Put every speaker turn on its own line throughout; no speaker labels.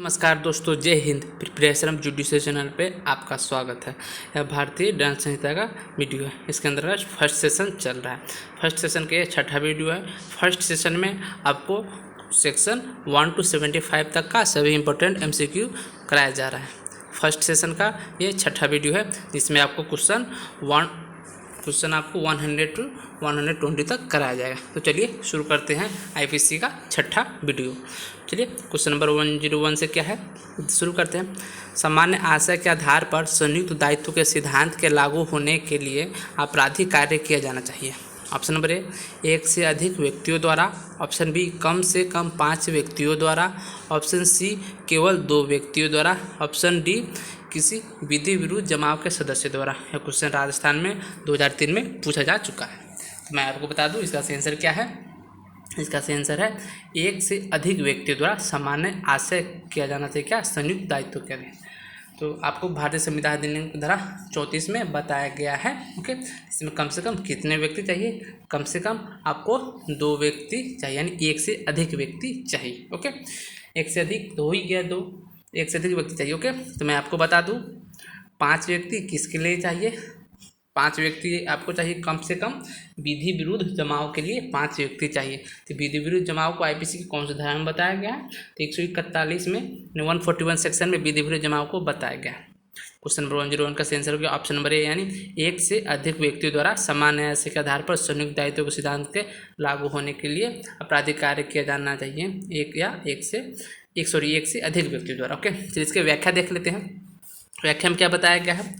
नमस्कार दोस्तों, जय हिंद। प्रिपरेशन जुडिशियल चैनल पे आपका स्वागत है। यह भारतीय दंड संहिता का वीडियो है। इसके अंतर्गत फर्स्ट सेशन चल रहा है। फर्स्ट सेशन का ये छठा वीडियो है। फर्स्ट सेशन में आपको सेक्शन 1 to 75 तक का सभी इंपॉर्टेंट MCQ कराया जा रहा है। फर्स्ट सेशन का ये छठा वीडियो है, जिसमें आपको क्वेश्चन आपको 100 to 120 तक कराया जाएगा। तो चलिए शुरू करते हैं IPC का छठा वीडियो। चलिए क्वेश्चन नंबर 101 से क्या है शुरू करते हैं। सामान्य आशय के आधार पर संयुक्त दायित्व के सिद्धांत के लागू होने के लिए आपराधिक कार्य किया जाना चाहिए। ऑप्शन नंबर ए, एक से अधिक व्यक्तियों द्वारा। ऑप्शन बी, कम से कम 5 व्यक्तियों द्वारा। ऑप्शन सी, केवल 2 व्यक्तियों द्वारा। ऑप्शन डी, किसी विधि विरुद्ध जमाव के सदस्य द्वारा। यह क्वेश्चन राजस्थान में 2003 में पूछा जा चुका है। तो मैं आपको बता दूं इसका सही आंसर क्या है। इसका सही आंसर है एक से अधिक व्यक्तियों द्वारा सामान्य आशय किया जाना चाहिए, क्या संयुक्त दायित्व के लिए। तो आपको भारतीय संविधान अधिनियम की धारा 34 में बताया गया है। ओके, इसमें कम से कम कितने व्यक्ति चाहिए? कम से कम आपको 2 व्यक्ति चाहिए, यानी एक से अधिक व्यक्ति चाहिए। ओके, एक से अधिक तो हो ही गया 2, एक से अधिक व्यक्ति चाहिए। ओके, तो मैं आपको बता दूं 5 व्यक्ति किसके लिए चाहिए। 5 व्यक्ति आपको चाहिए कम से कम विधि विरुद्ध जमाव के लिए 5 व्यक्ति चाहिए। तो विधि विरुद्ध जमाव को IPC की कौन सी धारा में बताया गया है? तो 141 में 141 सेक्शन में विधि विरुद्ध जमाव को बताया गया है। क्वेश्चन नंबर 101 का आंसर हो गया ऑप्शन नंबर ए, यानी एक से अधिक व्यक्तियों द्वारा सामान्य आशय के आधार पर संयुक्त दायित्व के सिद्धांत के लागू होने के लिए आपराधिक कार्य किया जाना चाहिए एक से अधिक व्यक्तियों द्वारा। ओके, चलिए इसके व्याख्या देख लेते हैं। व्याख्या में क्या बताया गया है।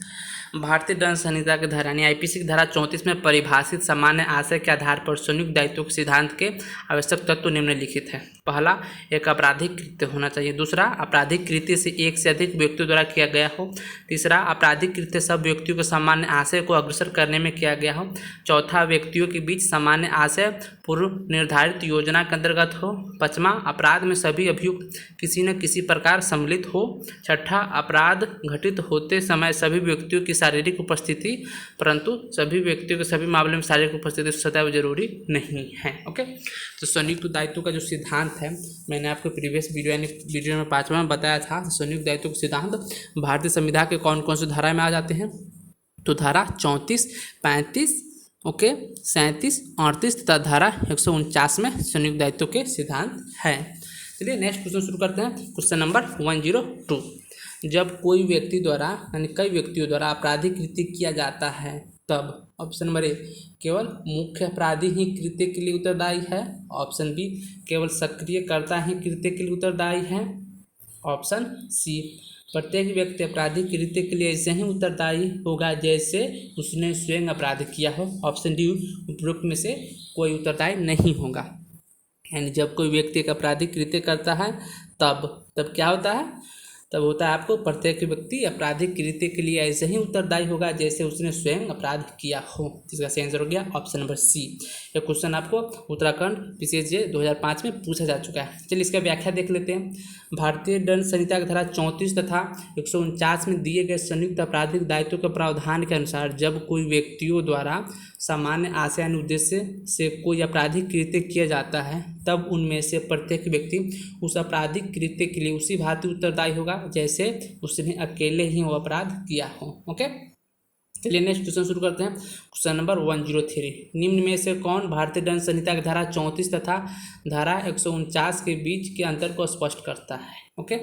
भारतीय दंड संहिता की धारा यानी IPC की धारा 34 में परिभाषित सामान्य आशय के आधार पर संयुक्त दायित्व के सिद्धांत के आवश्यक तत्व निम्नलिखित है। पहला, एक आपराधिक कृत्य होना चाहिए। दूसरा, आपराधिक कृत्य से एक से अधिक व्यक्तियों द्वारा किया गया हो। तीसरा, आपराधिक कृत्य सब व्यक्तियों के सामान्य आशय को अग्रसर करने में किया गया हो। चौथा, व्यक्तियों के बीच सामान्य आशय पूर्व निर्धारित योजना के अंतर्गत हो। पांचवा, अपराध में सभी अभियुक्त किसी न किसी प्रकार सम्मिलित हो। छठा, अपराध घटित होते समय सभी व्यक्तियों की शारीरिक उपस्थिति, परंतु सभी व्यक्तियों के सभी मामले में शारीरिक उपस्थिति सदैव जरूरी नहीं है। ओके, तो संयुक्त दायित्व का जो सिद्धांत है, मैंने आपको प्रीवियस वीडियो में 5वां में बताया था। संयुक्त दायित्व का सिद्धांत भारतीय संविधान के कौन कौन सी धारा में आ जाते हैं? तो धारा 34, 35, ओके, 37, 38 तथा धारा 149 में संयुक्त दायित्व के सिद्धांत है। चलिए नेक्स्ट क्वेश्चन शुरू करते हैं। क्वेश्चन नंबर 102, जब कोई व्यक्ति द्वारा यानी कई व्यक्तियों द्वारा आपराधिक कृत्य किया जाता है तब। ऑप्शन नंबर ए, केवल मुख्य अपराधी ही कृत्य के लिए उत्तरदायी है। ऑप्शन बी, केवल सक्रियकर्ता ही कृत्य के लिए उत्तरदायी है। ऑप्शन सी, प्रत्येक व्यक्ति आपराधिक कृत्य के लिए ऐसे ही उत्तरदायी होगा जैसे उसने स्वयं अपराध किया हो। ऑप्शन डी, उपरोक्त में से कोई उत्तरदायी नहीं होगा। यानी जब कोई व्यक्ति एक आपराधिक कृत्य करता है तब क्या होता है? तब होता है आपको प्रत्येक व्यक्ति आपराधिक कृत्य के लिए ऐसे ही उत्तरदायी होगा जैसे उसने स्वयं अपराध किया हो। इसका सही आंसर हो गया ऑप्शन नंबर सी। यह क्वेश्चन आपको उत्तराखंड PCSJ 2005 में पूछा जा चुका है। चलिए इसका व्याख्या देख लेते हैं। भारतीय दंड संहिता की धारा 34 तथा 149 में दिए गए संयुक्त आपराधिक दायित्व के प्रावधान के अनुसार जब कोई व्यक्तियों द्वारा सामान्य आशय यानी उद्देश्य से कोई आपराधिक कृत्य किया जाता है तब उनमें से प्रत्येक व्यक्ति उस आपराधिक कृत्य के लिए उसी भांति उत्तरदायी होगा जैसे उसने अकेले ही वो अपराध किया हो। ओके, चलिए नेक्स्ट क्वेश्चन शुरू करते हैं। क्वेश्चन नंबर 103, निम्न में से कौन भारतीय दंड संहिता की धारा 34 तथा धारा 149 के बीच के अंतर को स्पष्ट करता है? ओके,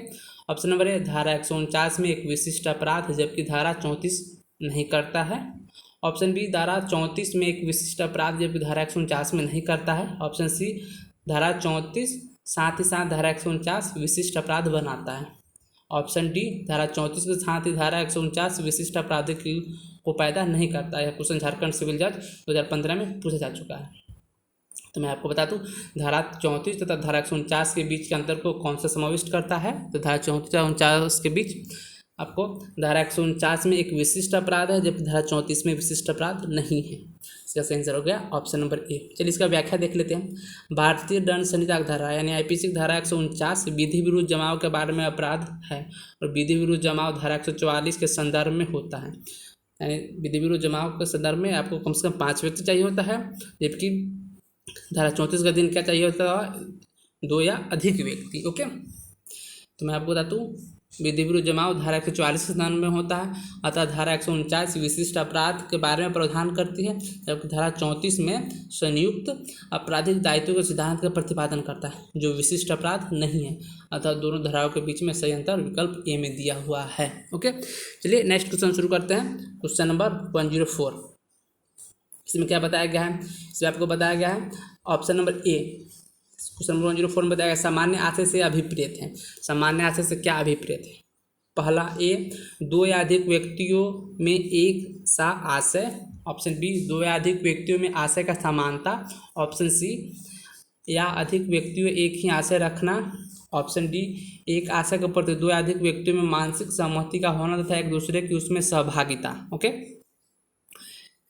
ऑप्शन नंबर ए, धारा 149 में एक विशिष्ट अपराध जबकि धारा 34 नहीं करता है। ऑप्शन बी, धारा 34 में एक विशिष्ट अपराध जबकि धारा 149 में नहीं करता है। ऑप्शन सी, धारा 34 साथ ही साथ धारा 149 विशिष्ट अपराध बनाता है। ऑप्शन डी, धारा 34 के साथ ही धारा 149 विशिष्ट अपराध को पैदा नहीं करता है। क्वेश्चन झारखंड सिविल जज 2015 में पूछा जा चुका है। तो मैं आपको बता दूं धारा 34 तथा धारा 149 के बीच के अंतर को कौन सा समाविष्ट करता है? तो धारा 34 और 49 के बीच आपको धारा 149 में एक विशिष्ट अपराध है जबकि धारा 34 में विशिष्ट अपराध नहीं है। इसका सही आंसर हो गया ऑप्शन नंबर ए। चलिए इसका व्याख्या देख लेते हैं। भारतीय दंड संहिता की धारा यानी IPC की धारा 149 विधि विरुद्ध जमाव के बारे में अपराध है और विधि विरुद्ध जमाव धारा 144 के संदर्भ में होता है। यानी विधि विरुद्ध जमाव के संदर्भ में आपको कम से कम 5 व्यक्ति चाहिए होता है, जबकि धारा 34 का दिन क्या चाहिए होता है? 2 या अधिक व्यक्ति। ओके, तो मैं आपको बता दूँ, विधि विरुद्ध जमाव धारा 144 के संदर्भ में होता है, अतः धारा 149 विशिष्ट अपराध के बारे में प्रावधान करती है, जबकि धारा 34 में संयुक्त आपराधिक दायित्व के सिद्धांत का प्रतिपादन करता है, जो विशिष्ट अपराध नहीं है। अतः दोनों धाराओं के बीच में सही अंतर विकल्प ए में दिया हुआ है। ओके, चलिए नेक्स्ट क्वेश्चन शुरू करते हैं। क्वेश्चन नंबर 104, इसमें क्या बताया गया है? इसमें आपको बताया गया है ऑप्शन नंबर ए, क्वेश्चन नंबर 104 में बताया गया सामान्य आशय से अभिप्रेत है। सामान्य आशय से क्या अभिप्रेत है? पहला ए, दो या अधिक व्यक्तियों में एक सा आशय। ऑप्शन बी, दो या अधिक व्यक्तियों में आशय का समानता। ऑप्शन सी, या अधिक व्यक्तियों एक ही आशय रखना। ऑप्शन डी, एक आशय के प्रति दो या अधिक व्यक्तियों में मानसिक सहमति का होना तथा एक दूसरे की उसमें सहभागिता। ओके,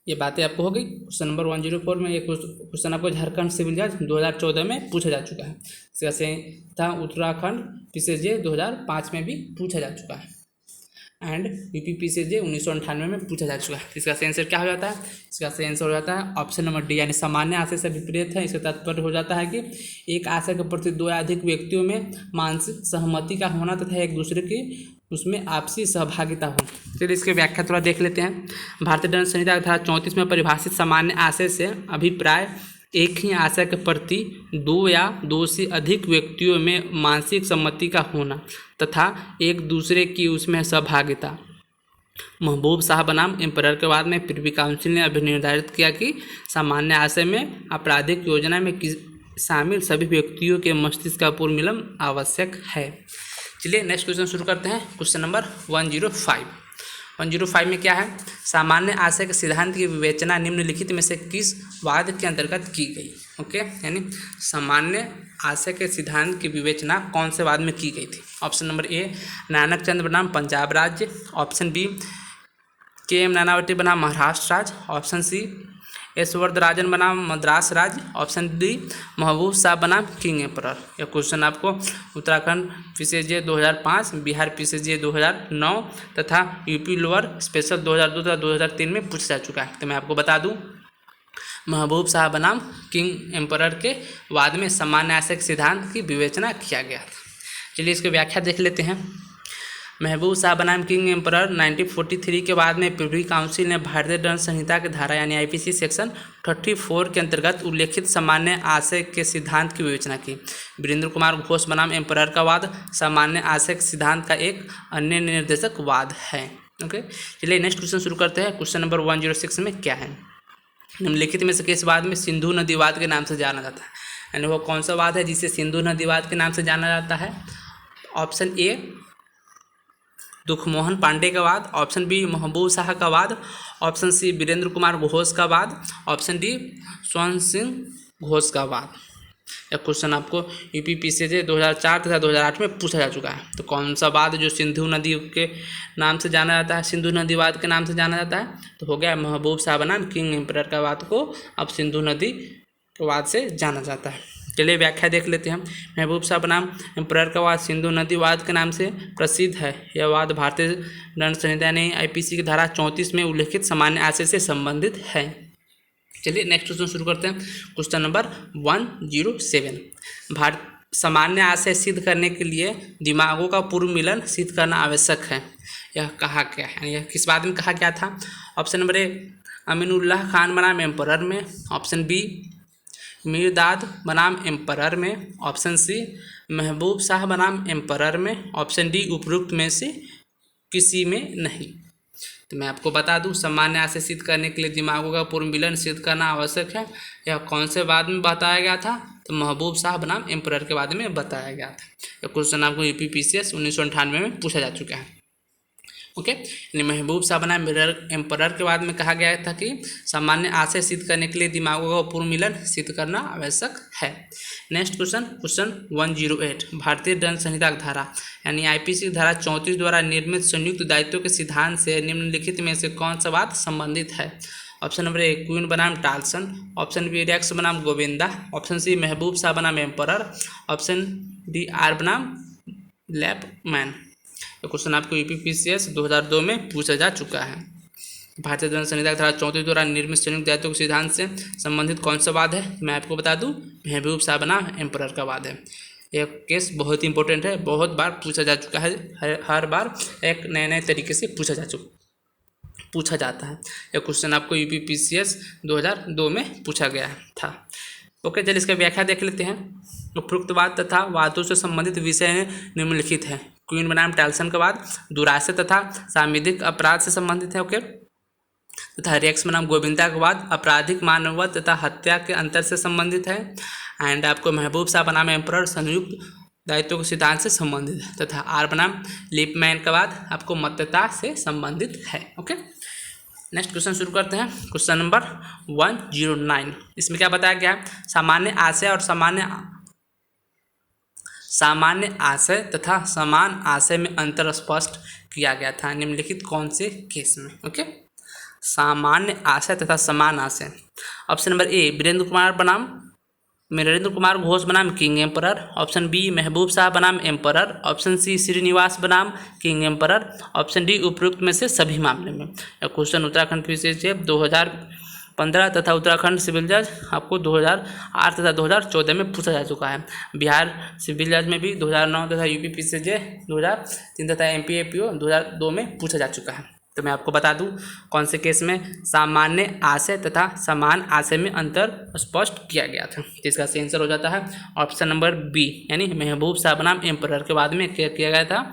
ये बातें आपको हो गई। क्वेश्चन नंबर 104 में एक क्वेश्चन आपको झारखंड सिविल जज 2014 में पूछा जा चुका है। इसका से था उत्तराखंड पीसीजे 2005 में भी पूछा जा चुका है, एंड यूपी पीसीजे 1998 में पूछा जा चुका है। इसका सही आंसर क्या हो जाता है? इसका सही आंसर हो जाता है ऑप्शन नंबर डी, यानी सामान्य आशय से विपरीत है। इसका तात्पर्य हो जाता है कि एक आशय के प्रति दो या अधिक व्यक्तियों में मानसिक सहमति का होना तथा एक दूसरे की उसमें आपसी सहभागिता हो। चलिए इसकी व्याख्या थोड़ा देख लेते हैं। भारतीय दंड संहिता की धारा 34 में परिभाषित सामान्य आशय से अभिप्राय एक ही आशय के प्रति दो या दो से अधिक व्यक्तियों में मानसिक सम्मति का होना तथा एक दूसरे की उसमें सहभागिता। महबूब शाह बनाम एम्परर के बाद में प्रिवी काउंसिल ने अभिनिर्धारित किया कि सामान्य आशय में आपराधिक योजना में शामिल सभी व्यक्तियों के मस्तिष्क का पूर्ण मिलन आवश्यक है। चलिए नेक्स्ट क्वेश्चन शुरू करते हैं। क्वेश्चन नंबर 105 में क्या है? सामान्य आशय के सिद्धांत की विवेचना निम्नलिखित में से किस वाद के अंतर्गत की गई? ओके, यानी सामान्य आशय के सिद्धांत की विवेचना कौन से वाद में की गई थी? ऑप्शन नंबर ए, नानक चंद्र बनाम पंजाब राज्य। Option B, KM. नानावती बनाम महाराष्ट्र राज्य। ऑप्शन सी, एस वरदराजन बनाम मद्रास राज्य। ऑप्शन डी, महबूब शाह बनाम किंग एम्परर। यह क्वेश्चन आपको उत्तराखंड पीसीजे 2005, बिहार पीसीजे 2009 तथा यूपी लोअर स्पेशल 2002 तथा 2003 में पूछा जा चुका है। तो मैं आपको बता दूं, महबूब शाह बनाम किंग एम्परर के वाद में सामान्य आशय के सिद्धांत की विवेचना किया गया था। चलिए इसकी व्याख्या देख लेते हैं। महबूब शाह बनाम किंग एम्परर 1943 के बाद में प्रिवी काउंसिल ने भारतीय दंड संहिता की धारा यानी आईपीसी सेक्शन 34 के अंतर्गत उल्लेखित सामान्य आशय के सिद्धांत की विवेचना की। वीरेंद्र कुमार घोष बनाम एम्परर का वाद सामान्य आशय के सिद्धांत का एक अन्य निर्देशक वाद है। ओके, चलिए नेक्स्ट क्वेश्चन शुरू करते हैं। क्वेश्चन नंबर 106 में क्या है? निम्नलिखित में से किस वाद में सिंधु नदी वाद के नाम से जाना जाता है? यानी वो कौन सा वाद है जिसे सिंधु नदी वाद के नाम से जाना जाता है? ऑप्शन ए, दुखमोहन पांडे का वाद। ऑप्शन बी, महबूब शाह का वाद। ऑप्शन सी, वीरेंद्र कुमार घोष का वाद। ऑप्शन डी, स्वर्ण सिंह घोष का वाद। यह क्वेश्चन आपको यूपी पीसीजे 2004 तथा 2008 में पूछा जा चुका है। तो कौन सा वाद जो सिंधु नदी के नाम से जाना जाता है, सिंधु नदी वाद के नाम से जाना जाता है? तो हो गया महबूब शाह बनाम किंग एम्परर का वाद को अब सिंधु नदी के वाद से जाना जाता है। चलिए व्याख्या देख लेते हैं। महबूब शाह बनाम एम्परर का वाद सिंधु नदी वाद के नाम से प्रसिद्ध है। यह वाद भारतीय दंड संहिता यानी आईपीसी की धारा 34 में उल्लेखित सामान्य आशय से संबंधित है। चलिए नेक्स्ट क्वेश्चन शुरू करते हैं। क्वेश्चन नंबर 107, सामान्य आशय सिद्ध करने के लिए दिमागों का पूर्व मिलन सिद्ध करना आवश्यक है। यह कहा क्या है? यह किस बात में कहा गया था? ऑप्शन नंबर ए, अमीनुल्लाह खान बनाम एम्परर में। ऑप्शन बी, मीरदाद बनाम एम्परर में। ऑप्शन सी, महबूब शाह बनाम एम्परर में। ऑप्शन डी, उपरोक्त में से किसी में नहीं। तो मैं आपको बता दूं, सामान्य आशय सिद्ध करने के लिए दिमागों का पूर्व मिलन सिद्ध करना आवश्यक है। यह कौन से वाद में बताया गया था? तो महबूब शाह बनाम एम्परर के बारे में बताया गया था। यह क्वेश्चन आपको यूपी पीसीएस 1998 में पूछा जा चुका है। ओके, यानी महबूब शाह बनाम एम्परर के बाद में कहा गया था कि सामान्य आशय सिद्ध करने के लिए दिमागों का पूर्व मिलन सिद्ध करना आवश्यक है। नेक्स्ट क्वेश्चन 108, भारतीय दंड संहिता धारा यानी आईपीसी की धारा 34 द्वारा निर्मित संयुक्त दायित्व के सिद्धांत से निम्नलिखित में से कौन सा बात संबंधित है? ऑप्शन नंबर ए, क्वीन बनाम टाल्सन। ऑप्शन बी, रेक्स बनाम गोविंदा। ऑप्शन सी, महबूब शाह बनाम एम्परर। ऑप्शन डी, आर बनाम लैपमैन। तो क्वेश्चन आपको यूपी पीसीएस 2002 में पूछा जा चुका है। भारतीय दंड संहिता धारा 34 द्वारा निर्मित संयुक्त दायित्व के सिद्धांत से संबंधित कौन सा वाद है? मैं आपको बता दूं, महबूब शाह बनाम एम्परर का वाद है। यह केस बहुत इंपॉर्टेंट है, बहुत बार पूछा जा चुका है, हर बार एक नए नए तरीके से पूछा जाता है। यह क्वेश्चन आपको यूपीपीसीएस 2002 में पूछा गया था। ओके, चलिए इसका व्याख्या देख लेते हैं। उपयुक्तवाद तथा वादों से संबंधित विषय निम्नलिखित है। क्वीन बनाम टैल्सन का वाद दुराशय तथा सांविधिक अपराध से संबंधित है। ओके, तथा रेक्स बनाम गोविंदा का वाद आपराधिक मानववध तथा हत्या के अंतर से संबंधित है। एंड आपको महबूब शाह बनाम एम्परर संयुक्त दायित्व के सिद्धांत से संबंधित है। तथा आर बनाम लिपमैन का वाद आपको मत्यता से संबंधित है। ओके, नेक्स्ट क्वेश्चन शुरू करते हैं। Question number 109। इसमें क्या बताया गया है? सामान्य आशय और सामान्य आशय तथा समान आशय में अंतर स्पष्ट किया गया था निम्नलिखित कौन से केस में? ओके, सामान्य आशय तथा समान आशय। Option number A Virendra Kumar Ghosh बनाम किंग एम्परर। ऑप्शन बी महबूब शाह बनाम एम्परर। ऑप्शन सी श्रीनिवास बनाम किंग एम्परर। ऑप्शन डी उपरोक्त में से सभी मामले में। यह क्वेश्चन उत्तराखंड पीसीएस 2015 तथा उत्तराखंड सिविल जज आपको 2008 तथा 2014 में पूछा जा चुका है। बिहार सिविल जज में भी 2009 तथा यूपी पीसीएस 2003 तथा एमपी एपीओ 2002 में पूछा जा चुका है। तो मैं आपको बता दूं कौन से केस में सामान्य आशय तथा समान आशय में अंतर स्पष्ट किया गया था। तो इसका सही आंसर हो जाता है ऑप्शन नंबर बी, यानी महबूब शाह बनाम एम्परर के बाद में क्या किया गया था?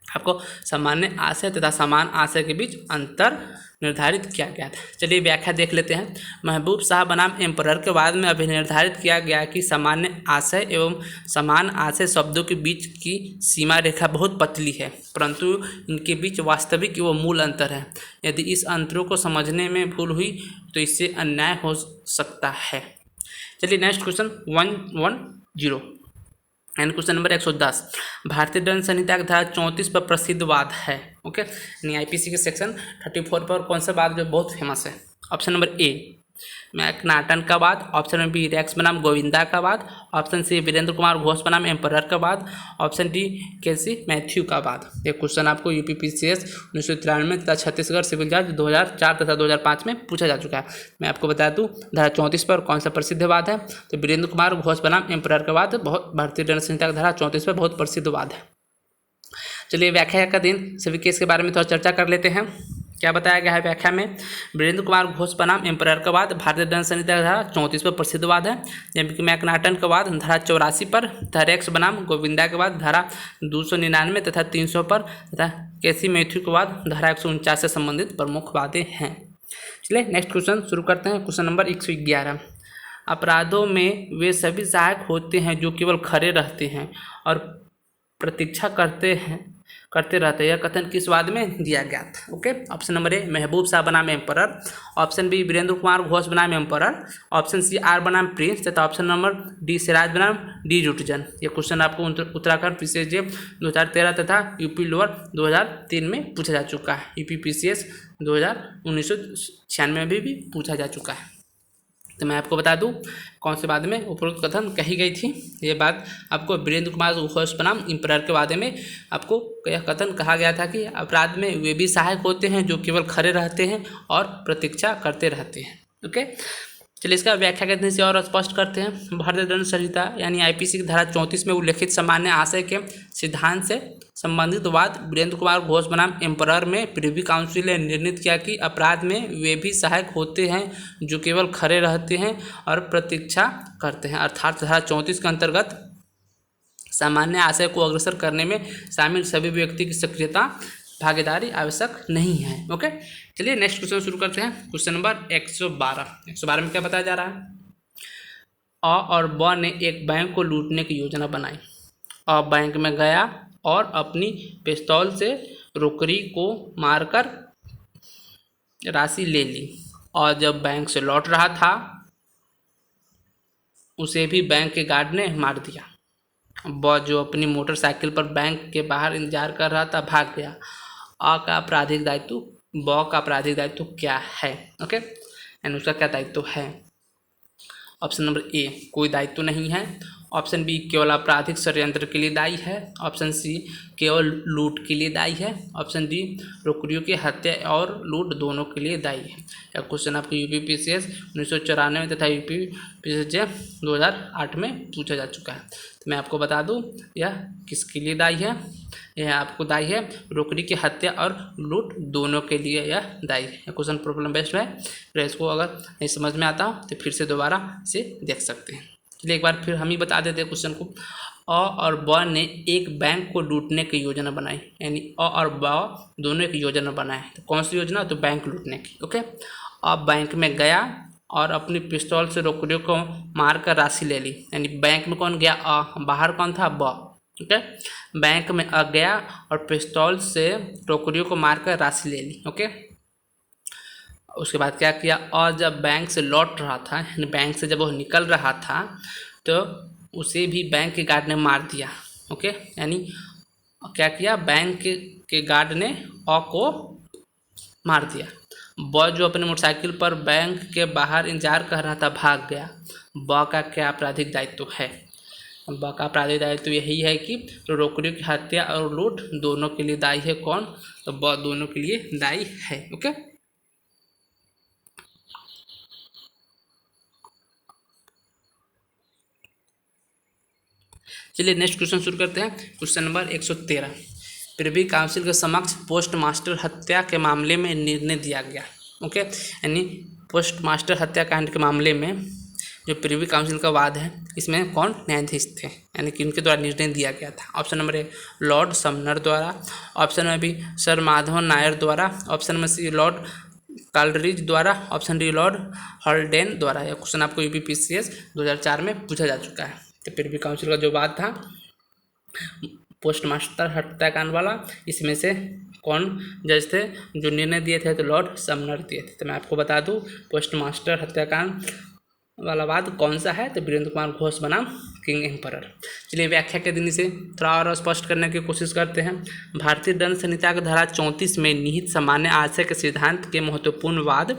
आपको सामान्य आशय तथा समान आशय के बीच अंतर निर्धारित किया गया था। चलिए व्याख्या देख लेते हैं। महबूब शाह बनाम एम्परर के बाद में अभिनिर्धारित किया गया कि सामान्य आशय एवं समान आशय शब्दों के बीच की सीमा रेखा बहुत पतली है, परंतु इनके बीच वास्तविक एवं मूल अंतर है। यदि इस अंतरों को समझने में भूल हुई तो इससे अन्याय हो सकता है। चलिए next question 110 and question number 110। भारतीय दंड संहिता की धारा 34 पर प्रसिद्ध वाद है। ओके, यानी आईपीसी के सेक्शन 34 पर कौन सा वाद जो बहुत फेमस है? ऑप्शन नंबर ए मैकनाटन का वाद। ऑप्शन नंबर बी रेक्स बनाम गोविंदा का वाद। ऑप्शन सी वीरेंद्र कुमार घोष बनाम एम्परर का वाद। ऑप्शन डी केसी मैथ्यू का वाद। ये क्वेश्चन आपको यूपीपीसीएस 1993 तथा छत्तीसगढ़ सिविल जज 2004 तथा 2005 में पूछा जा चुका है। मैं आपको बता दूं धारा 34 पर कौन सा प्रसिद्ध वाद है? तो वीरेंद्र कुमार घोष बनाम एम्परर का वाद बहुत भारतीय दंड संहिता की धारा 34 पर बहुत प्रसिद्ध वाद है। चलिए व्याख्या का दिन सभी केस के बारे में थोड़ा चर्चा कर लेते हैं। क्या बताया गया है व्याख्या में? वीरेंद्र कुमार घोष बनाम एम्परर का वाद भारतीय दंड संहिता की धारा 34 पर प्रसिद्ध वाद है, जबकि मैकनाटन का वाद धारा 84 पर तथा रेक्स बनाम गोविंदा के वाद धारा 299 तथा 300 पर तथा केसी मैथ्यू के वाद धारा 149 से संबंधित प्रमुख वादे हैं। चलिए नेक्स्ट क्वेश्चन शुरू करते हैं। Question number 111। अपराधों में वे सभी सहायक होते हैं जो केवल खड़े रहते हैं और प्रतीक्षा करते रहते हैं। यह कथन किस वाद में दिया गया था? ओके, ऑप्शन नंबर ए महबूब शाह बनाम emperor. Option B Virendra Kumar Ghosh बनाम एम्परर। ऑप्शन सी आर बनाम प्रिंस तथा ऑप्शन नंबर डी सिराज बनाम डी जुटजन। ये क्वेश्चन आपको उत्तराखंड पीसीएस 2013 तथा यूपी लोअर 2003 में पूछा जा चुका है। यूपी पीसीएस 1996 में भी पूछा जा चुका है। तो मैं आपको बता दूं कौन से वाद में उपरोक्त कथन कही गई थी। ये बात आपको वीरेंद्र कुमार घोष बनाम एम्परर के वादे में आपको यह कथन कहा गया था कि अपराध में वे भी सहायक होते हैं जो केवल खड़े रहते हैं और प्रतीक्षा करते रहते हैं। ओके, चलिए इसका व्याख्या करने से और स्पष्ट करते हैं। भारतीय दंड संहिता यानी आईपीसी की धारा 34 में उल्लेखित सामान्य आशय के सिद्धांत से संबंधित वाद वीरेंद्र कुमार घोष बनाम एम्परर में प्रिवी काउंसिल ने निर्णित किया कि अपराध में वे भी सहायक होते हैं जो केवल खड़े रहते हैं और प्रतीक्षा करते हैं। अर्थात धारा 34 के अंतर्गत सामान्य आशय को अग्रसर करने में शामिल सभी व्यक्ति की सक्रियता भागीदारी आवश्यक नहीं है। ओके, चलिए नेक्स्ट क्वेश्चन शुरू करते हैं। क्वेश्चन नंबर 112 में क्या बताया जा रहा है? अ और ब ने एक बैंक को लूटने की योजना बनाई। अ बैंक में गया और अपनी पिस्तौल से रोकड़ी को मारकर राशि ले ली और जब बैंक से लौट रहा था उसे भी बैंक के गार्ड ने मार दिया। ब जो अपनी मोटरसाइकिल पर बैंक के बाहर इंतजार कर रहा था भाग गया। अ का आपराधिक दायित्व, ब का आपराधिक दायित्व क्या है? ओके, एंड उसका क्या दायित्व है? ऑप्शन नंबर ए कोई दायित्व नहीं है। ऑप्शन बी केवल आपराधिक षड्यंत्र के लिए दायी है। ऑप्शन सी केवल लूट के लिए दायी है। ऑप्शन डी रोकड़ियों की हत्या और लूट दोनों के लिए दायी है। यह क्वेश्चन आपको यूपी पीसीएस 1994 तथा यूपी पीसीएस 2008 में पूछा जा चुका है। तो तो मैं आपको बता दूं यह किसके लिए दायी है। यह आपको दायी है रोकड़ी की हत्या और लूट दोनों के लिए यह दायी है। क्वेश्चन प्रॉब्लम बेस्ड है, तो इसको अगर नहीं समझ में आता तो फिर से दोबारा इसे देख सकते हैं। चलिए एक बार फिर हम ही बता देते हैं क्वेश्चन को। अ और ब ने एक बैंक को लूटने की योजना बनाई, यानी अ और ब दोनों एक योजना बनाए। तो कौन सी योजना? तो बैंक लूटने की। ओके, अब बैंक में गया और अपनी पिस्तौल से रोकड़ियों को मार कर राशि ले ली। यानी बैंक में कौन गया? अ, बाहर कौन था? ब। ओके, बैंक में अ गया और पिस्तौल से रोकड़ियों को मार कर राशि ले ली। ओके, उसके बाद क्या किया? और जब बैंक से लौट रहा था, यानी बैंक से जब वो निकल रहा था, तो उसे भी बैंक के गार्ड ने मार दिया। ओके, यानी क्या किया? बैंक के गार्ड ने अ को मार दिया। ब जो अपने मोटरसाइकिल पर बैंक के बाहर इंतजार कर रहा था भाग गया। ब का क्या आपराधिक दायित्व है? ब का आपराधिक दायित्व यही है कि तो रोकड़ियों की हत्या और लूट दोनों के लिए दायी है। कौन? तो ब दोनों के लिए दायी है। ओके, चलिए नेक्स्ट क्वेश्चन शुरू करते हैं। Question number 113। प्रिवी काउंसिल के समक्ष पोस्ट मास्टर हत्या के मामले में निर्णय दिया गया। ओके, यानी पोस्ट मास्टर हत्याकांड के मामले में जो प्रिवी काउंसिल का वाद है, इसमें कौन न्यायाधीश थे, यानी कि उनके द्वारा निर्णय दिया गया था। ऑप्शन नंबर ए लॉर्ड समनर द्वारा, ऑप्शन में बी सर माधवन नायर द्वारा, ऑप्शन में सी लॉर्ड काल्डरिज द्वारा, ऑप्शन डी लॉर्ड हॉल्डेन द्वारा। यह क्वेश्चन आपको यूपीपीसीएस 2004 में पूछा जा चुका है। तो प्रिवी काउंसिल का जो वाद था पोस्ट मास्टर हत्याकांड वाला, इसमें से कौन जज थे जो निर्णय दिए थे? तो लॉर्ड समनर दिए थे। तो मैं आपको बता दूं पोस्ट मास्टर हत्याकांड वाला वाद कौन सा है? तो वीरेंद्र कुमार घोष बनाम किंग एम्परर। चलिए व्याख्या के दिन से थोड़ा और स्पष्ट करने की कोशिश करते हैं। भारतीय दंड संहिता की धारा 34 में निहित सामान्य आशय के सिद्धांत के महत्वपूर्ण वाद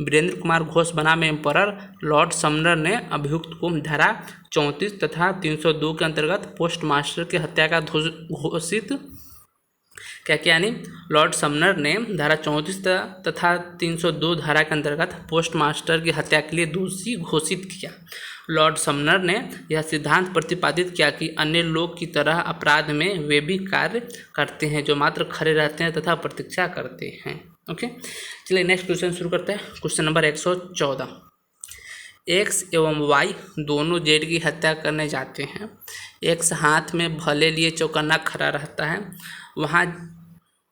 वीरेंद्र कुमार घोष बनाम एम्परर लॉर्ड समनर ने अभियुक्त को धारा 34 तथा 302 के अंतर्गत पोस्ट मास्टर की हत्या का घोषित क्या किया, यानी लॉर्ड समनर ने धारा 34 तथा 302 धारा के अंतर्गत पोस्ट मास्टर की हत्या के लिए दोषी घोषित किया। लॉर्ड समनर ने यह सिद्धांत प्रतिपादित किया कि अन्य लोग की तरह अपराध में वे भी कार्य करते हैं जो मात्र खड़े रहते हैं तथा प्रतीक्षा करते हैं। ओके, चलिए नेक्स्ट क्वेश्चन शुरू करते हैं। Question number 114। एक्स एवं वाई दोनों जेड की हत्या करने जाते हैं। एक्स हाथ में भले लिए चौकन्ना खड़ा रहता है, वहाँ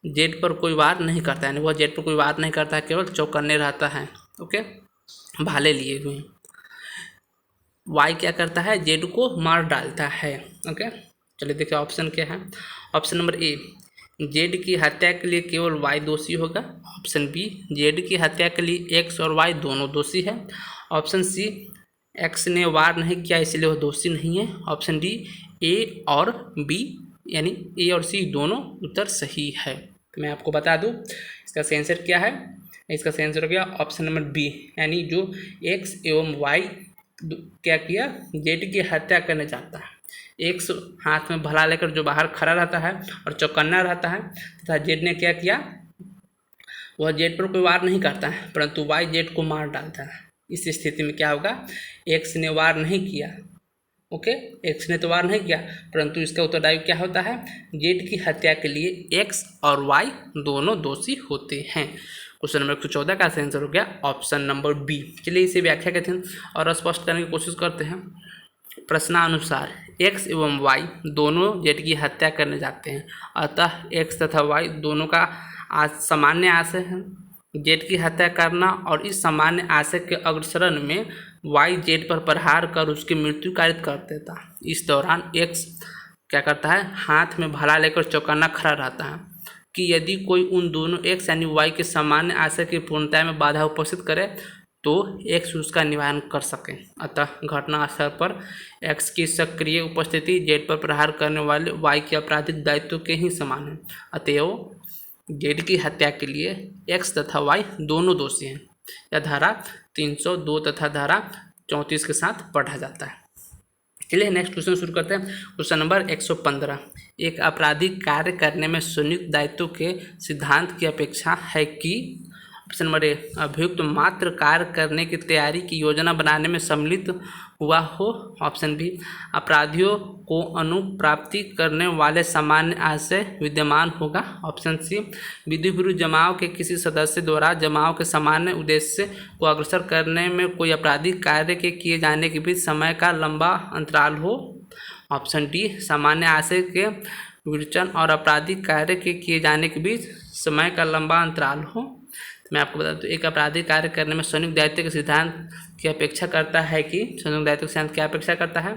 जेड पर कोई वार नहीं करता है, यानी वह जेड पर कोई वार नहीं करता है, केवल चौकन्ने रहता है। ओके, भाले लिए हुए। वाई क्या करता है? जेड को मार डालता है। ओके, चलिए देखिए ऑप्शन क्या है। ऑप्शन नंबर ए जेड की हत्या के लिए केवल वाई दोषी होगा। ऑप्शन बी जेड की हत्या के लिए एक्स और वाई दोनों दोषी है। ऑप्शन सी एक्स ने वार नहीं किया इसलिए वह दोषी नहीं है। ऑप्शन डी ए और बी, यानी ए और सी दोनों उत्तर सही है। तो मैं आपको बता दूं इसका सही आंसर क्या है। इसका सही आंसर हो गया ऑप्शन नंबर बी, यानी जो एक्स एवं वाई क्या किया? जेड की हत्या करने जाता है। एक्स हाथ में भला लेकर जो बाहर खड़ा रहता है और चौकन्ना रहता है, तथा जेड ने क्या किया? वह जेड पर कोई वार नहीं करता है, परंतु वाई जेड को मार डालता है। इस स्थिति में क्या होगा? एक्स ने वार नहीं किया। ओके, एक्स ने तो वार नहीं किया, परंतु इसका उत्तरदायी क्या होता है? जेड की हत्या के लिए एक्स और वाई दोनों दोषी होते हैं। क्वेश्चन नंबर 114 का आंसर हो गया ऑप्शन नंबर बी। चलिए इसे व्याख्या करते हैं और स्पष्ट करने की कोशिश करते हैं। प्रश्नानुसार एक्स एवं वाई दोनों जेड की हत्या करने जाते हैं, अतः एक्स तथा वाई दोनों का सामान्य आशय है जेड की हत्या करना, और इस सामान्य आशय के अग्रसरण में वाई जेड पर प्रहार कर उसकी मृत्यु कारित कर देता। इस दौरान एक्स क्या करता है? हाथ में भाला लेकर चौकन्ना खड़ा रहता है कि यदि कोई उन दोनों एक्स यानी वाई के सामान्य आशय की पूर्णता में बाधा उपस्थित करे तो एक्स उसका निवारण कर सके। अतः घटना स्थल पर एक्स की सक्रिय उपस्थिति जेड पर प्रहार करने वाले वाई के आपराधिक दायित्व के ही समान है। अतएव जेड की हत्या के लिए एक्स तथा वाई दोनों दोषी हैं। यह धारा 302 तथा धारा 34 के साथ पढ़ा जाता है। चलिए नेक्स्ट क्वेश्चन शुरू करते हैं। Question number 115। एक आपराधिक कार्य करने में संयुक्त दायित्व के सिद्धांत की अपेक्षा है कि ऑप्शन नंबर ए, अभियुक्त मात्र कार्य करने की तैयारी की योजना बनाने में सम्मिलित हुआ हो। ऑप्शन बी, अपराधियों को अनुप्राप्ति करने वाले सामान्य आशय विद्यमान होगा। ऑप्शन सी, विधि विरुद्ध जमाव के किसी सदस्य द्वारा जमाव के सामान्य उद्देश्य को अग्रसर करने में कोई आपराधिक कार्य के किए जाने के बीच समय का लंबा अंतराल हो। ऑप्शन डी, सामान्य आशय के विवेचन और आपराधिक कार्य के किए जाने के बीच समय का लंबा अंतराल हो। तो मैं आपको बता दूं, एक आपराधिक कार्य करने में संयुक्त दायित्व के सिद्धांत की अपेक्षा करता है कि संयुक्त दायित्व के सिद्धांत क्या अपेक्षा करता है?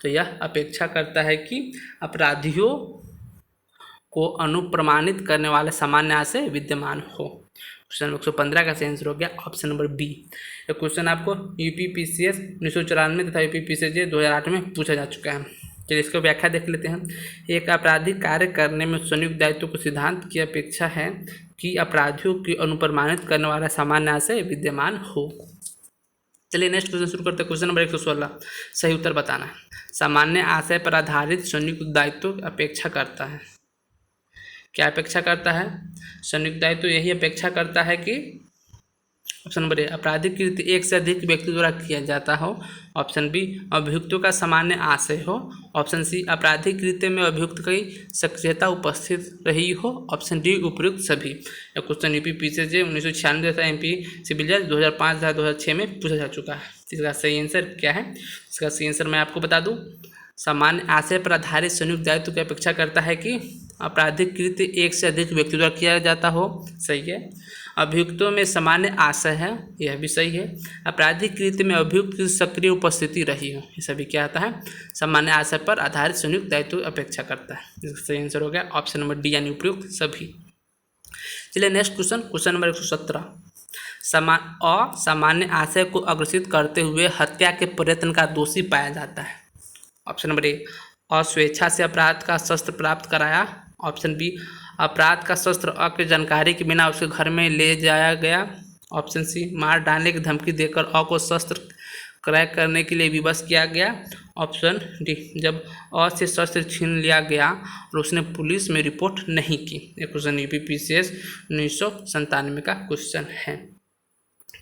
तो यह अपेक्षा करता है कि अपराधियों को अनुप्रमाणित करने वाले सामान्य आशय विद्यमान हो। क्वेश्चन 115 का आंसर हो गया ऑप्शन नंबर बी। ये क्वेश्चन आपको यूपीपीसीएस 1994 तथा यूपीपीसीएस 2008 में पूछा जा चुका है। चलिए इसको व्याख्या देख लेते हैं। एक आपराधिक कार्य करने में संयुक्त दायित्व के सिद्धांत की अपेक्षा है कि अपराधियों की अनुप्रमाणित करने वाला सामान्य आशय विद्यमान हो। चलिए नेक्स्ट क्वेश्चन शुरू करते हैं। क्वेश्चन नंबर 116, सही उत्तर बताना है। सामान्य आशय पर आधारित संयुक्त दायित्व अपेक्षा करता है, क्या अपेक्षा करता है? संयुक्त दायित्व यही अपेक्षा करता है कि ऑप्शन नंबर ए, आपराधिक कृत्य एक से अधिक व्यक्ति द्वारा किया जाता हो। ऑप्शन बी, अभियुक्तों का सामान्य आशय हो। ऑप्शन सी, आपराधिक कृत्य में अभियुक्त की सक्रियता उपस्थित रही हो। ऑप्शन डी, उपयुक्त सभी। यह क्वेश्चन यूपीपीसीएस 1996 तथा एमपी सिविल जज 2005 तथा 2006 में पूछा जा चुका है। इसका सही आंसर क्या है? इसका सही आंसर मैं आपको बता दूं, सामान्य आशय पर आधारित संयुक्त दायित्व की अपेक्षा करता है कि आपराधिक कृत्य एक से अधिक व्यक्ति द्वारा किया जाता हो। सही है। अभियुक्तों में सामान्य आशय है, यह भी सही है। आपराधिक कृत्य में अभियुक्त की सक्रिय उपस्थिति रही हो, ये सभी क्या आता है? सामान्य आशय पर आधारित संयुक्त दायित्व अपेक्षा करता है। इसका सही आंसर हो गया ऑप्शन नंबर डी यानी उपयुक्त सभी। चलिए नेक्स्ट क्वेश्चन, क्वेश्चन नंबर 117, असामान्य आशय को अग्रसित करते हुए हत्या के प्रयत्न का दोषी पाया जाता है। ऑप्शन नंबर ए, अस्वेच्छा से अपराध का शस्त्र प्राप्त कराया। ऑप्शन बी, अपराध का शस्त्र अ की जानकारी के बिना उसके घर में ले जाया गया। ऑप्शन सी, मार डालने की धमकी देकर अ को शस्त्र क्रय करने के लिए विवश किया गया। ऑप्शन डी, जब अ से शस्त्र छीन लिया गया और उसने पुलिस में रिपोर्ट नहीं की। ये क्वेश्चन यूपीपीसीएस 1997 का क्वेश्चन है।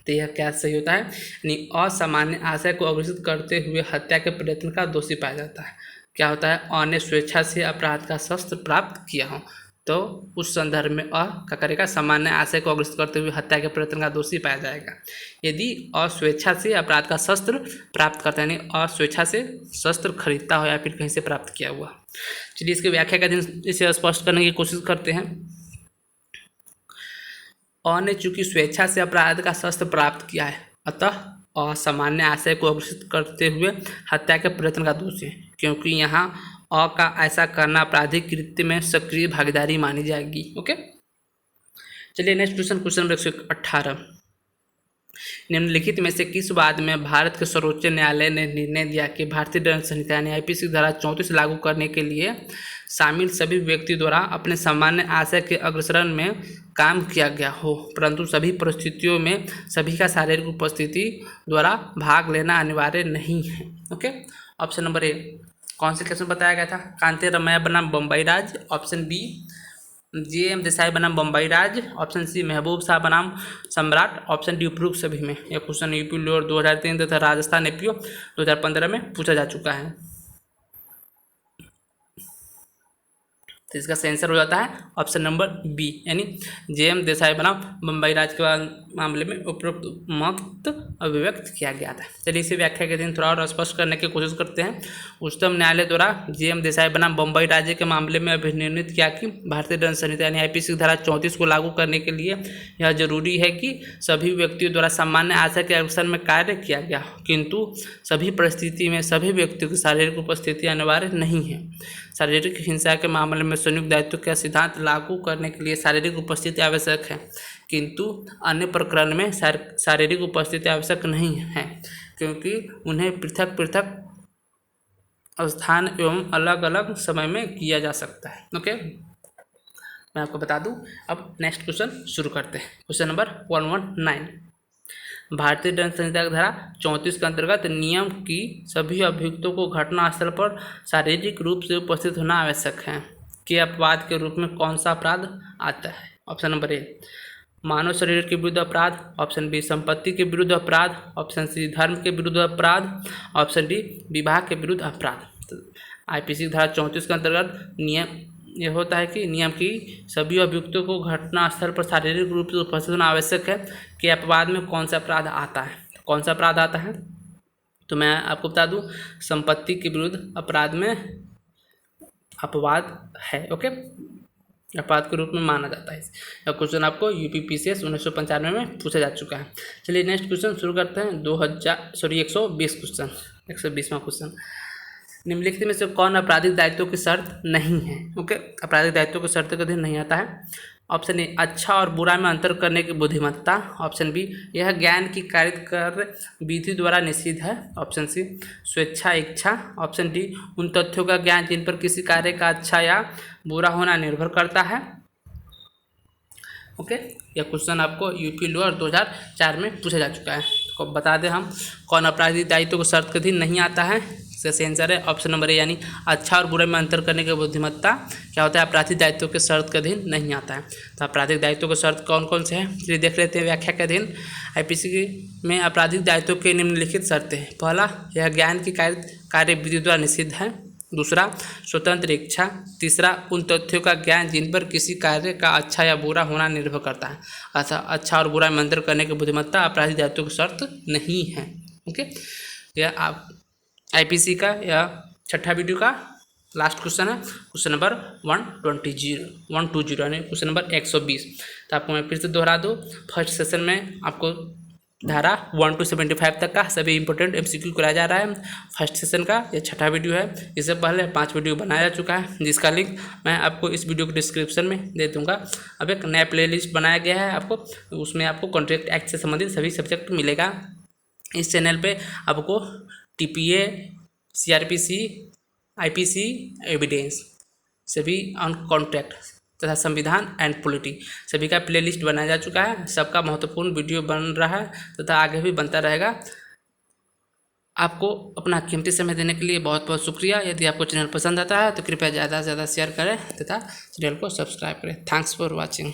तो यह क्या सही होता है? यानी असामान्य आशय को अग्रसित करते हुए हत्या के प्रयत्न का दोषी पाया जाता है। क्या होता है? अ ने स्वेच्छा से अपराध का शस्त्र प्राप्त किया हो, तो उस संदर्भ में अ क्या करेगा? सामान्य आशय को अग्रसित करते हुए हत्या के प्रयत्न का दोषी पाया जाएगा। यदि अस्वेच्छा से अपराध का शस्त्र प्राप्त करता है, यानी अस्वेच्छा से शस्त्र खरीदता हो या फिर कहीं से प्राप्त किया हुआ। चलिए इसकी व्याख्या का दिन इसे स्पष्ट करने की कोशिश करते हैं। अ ने चूंकि स्वेच्छा से अपराध का शस्त्र प्राप्त किया है, अतः असामान्य आशय को अग्रसित करते हुए हत्या के प्रयत्न का दोषी है, क्योंकि यहाँ अ का ऐसा करना आपराधिक कृत्य में सक्रिय भागीदारी मानी जाएगी। ओके, चलिए नेक्स्ट क्वेश्चन, क्वेश्चन नंबर 118, निम्नलिखित में से किस वाद में भारत के सर्वोच्च न्यायालय ने निर्णय दिया कि भारतीय दंड संहिता यानी आईपीसी की धारा 34 लागू करने के लिए शामिल सभी व्यक्ति द्वारा अपने सामान्य आशय के अग्रसरण में काम किया गया हो, परंतु सभी परिस्थितियों में सभी का शारीरिक उपस्थिति द्वारा भाग लेना अनिवार्य नहीं है। ओके, ऑप्शन नंबर ए, कौन से केस में बताया गया था? कांति रमैया बनाम बम्बई राज। Option B, J M. देसाई बनाम बम्बई राज। ऑप्शन सी, महबूब शाह बनाम सम्राट। ऑप्शन डी, उपरोक्त सभी में। यह क्वेश्चन यूपी लोअर 2003 तथा राजस्थान एपीओ 2015 में पूछा जा चुका है। तो इसका सही आंसर हो जाता है ऑप्शन नंबर बी, यानी जे.एम. देसाई बनाम बम्बई राज के मामले में उपरोक्त मत अभिव्यक्त किया गया था। चलिए इसे व्याख्या के दिन थोड़ा और स्पष्ट करने की कोशिश करते हैं। उच्चतम न्यायालय द्वारा जे.एम. देसाई बनाम बम्बई राज्य के मामले में अभिनिर्णित किया कि भारतीय दंड संहिता यानी आईपीसी की धारा 34 को लागू करने के लिए यह जरूरी है कि सभी व्यक्तियों द्वारा सामान्य आशय के अग्रसर में कार्य किया गया, किंतु सभी परिस्थिति में सभी व्यक्तियों की शारीरिक उपस्थिति अनिवार्य नहीं है। शारीरिक हिंसा के मामले में संयुक्त दायित्व का सिद्धांत लागू करने के लिए शारीरिक उपस्थिति आवश्यक है, किंतु अन्य प्रकरण में शारीरिक उपस्थिति आवश्यक नहीं है, क्योंकि उन्हें पृथक पृथक स्थान एवं अलग अलग समय में किया जा सकता है। ओके, मैं आपको बता दूं। अब नेक्स्ट क्वेश्चन शुरू करते हैं। क्वेश्चन नंबर 119, भारतीय दंड संहिता की धारा 34 के अंतर्गत नियम की सभी अभियुक्तों को घटनास्थल पर शारीरिक रूप से उपस्थित होना आवश्यक है के अपवाद के रूप में कौन सा अपराध आता है? ऑप्शन नंबर ए, मानव शरीर के विरुद्ध अपराध, ऑप्शन बी संपत्ति के विरुद्ध अपराध, ऑप्शन सी धर्म के विरुद्ध अपराध, ऑप्शन डी विवाह के विरुद्ध अपराध। तो आईपीसी धारा 34 के अंतर्गत नियम ये होता है कि नियम की सभी अभियुक्तों को घटनास्थल पर शारीरिक रूप से उपस्थित होना आवश्यक है कि अपवाद में कौन सा अपराध आता है। तो कौन सा अपराध आता है, तो मैं आपको बता दूं, संपत्ति के विरुद्ध अपराध में अपवाद है। ओके, अपराध के रूप में माना जाता है। यह क्वेश्चन आपको यूपीपीसीएस 1995 में पूछा जा चुका है। चलिए नेक्स्ट क्वेश्चन शुरू करते हैं। 120 क्वेश्चन, 120वां क्वेश्चन। निम्नलिखित में से कौन आपराधिक दायित्व की शर्त नहीं है। ओके, आपराधिक दायित्व की शर्त के अधीन नहीं आता है। ऑप्शन ए अच्छा और बुरा में अंतर करने की बुद्धिमत्ता, ऑप्शन बी यह ज्ञान की कार्य विधि द्वारा निषिद्ध है, ऑप्शन सी स्वेच्छा इच्छा, ऑप्शन डी उन तथ्यों का ज्ञान जिन पर किसी कार्य का अच्छा या बुरा होना निर्भर करता है। ओके, यह क्वेश्चन आपको यूपी लोअर 2004 में पूछा जा चुका है। तो बता दें हम कौन आपराधिक दायित्व को शर्त के अधीन नहीं आता है। इसका आंसर है ऑप्शन नंबर ए, यानी अच्छा और बुरे में अंतर करने की बुद्धिमत्ता क्या होता है, आपराधिक दायित्व के शर्त के अधीन नहीं आता है। तो आपराधिक दायित्व के शर्त कौन कौन से हैं, चलिए देख लेते हैं व्याख्या के अधीन। आईपीसी में आपराधिक दायित्व के निम्नलिखित शर्तें हैं। पहला, यह ज्ञान की कार्य विधि द्वारा निषिद्ध है। दूसरा, स्वतंत्र इच्छा। तीसरा, उन तथ्यों का ज्ञान जिन पर किसी कार्य का अच्छा या बुरा होना निर्भर करता है। अतः अच्छा और बुरा में अंतर करने की बुद्धिमत्ता आपराधिक दायित्व की शर्त नहीं है। ओके, यह आप आईपीसी का या छठा वीडियो का लास्ट क्वेश्चन है, क्वेश्चन नंबर 120 यानी क्वेश्चन नंबर 120। तो आपको मैं फिर से दोहरा दूँ, फर्स्ट सेशन में आपको धारा 1 to 75 तक का सभी इंपॉर्टेंट एमसीक्यू कराया जा रहा है। फर्स्ट सेशन का यह छठा वीडियो है। इससे पहले 5 वीडियो बनाया जा चुका है, जिसका लिंक मैं आपको इस वीडियो के डिस्क्रिप्शन में दे दूंगा। अब एक नया प्लेलिस्ट बनाया गया है आपको, उसमें आपको कॉन्ट्रैक्ट एक्ट से संबंधित सभी सब्जेक्ट मिलेगा। इस चैनल पे आपको टीपीए, सीआरपीसी, आईपीसी, एविडेंस सभी ऑन कॉन्ट्रैक्ट तथा संविधान एंड पॉलिटी सभी का प्लेलिस्ट बनाया जा चुका है। सबका महत्वपूर्ण वीडियो बन रहा है तथा आगे भी बनता रहेगा। आपको अपना कीमती समय देने के लिए बहुत बहुत शुक्रिया। यदि आपको चैनल पसंद आता है तो कृपया ज़्यादा से ज़्यादा शेयर करें तथा चैनल को सब्सक्राइब करें। Thanks for watching.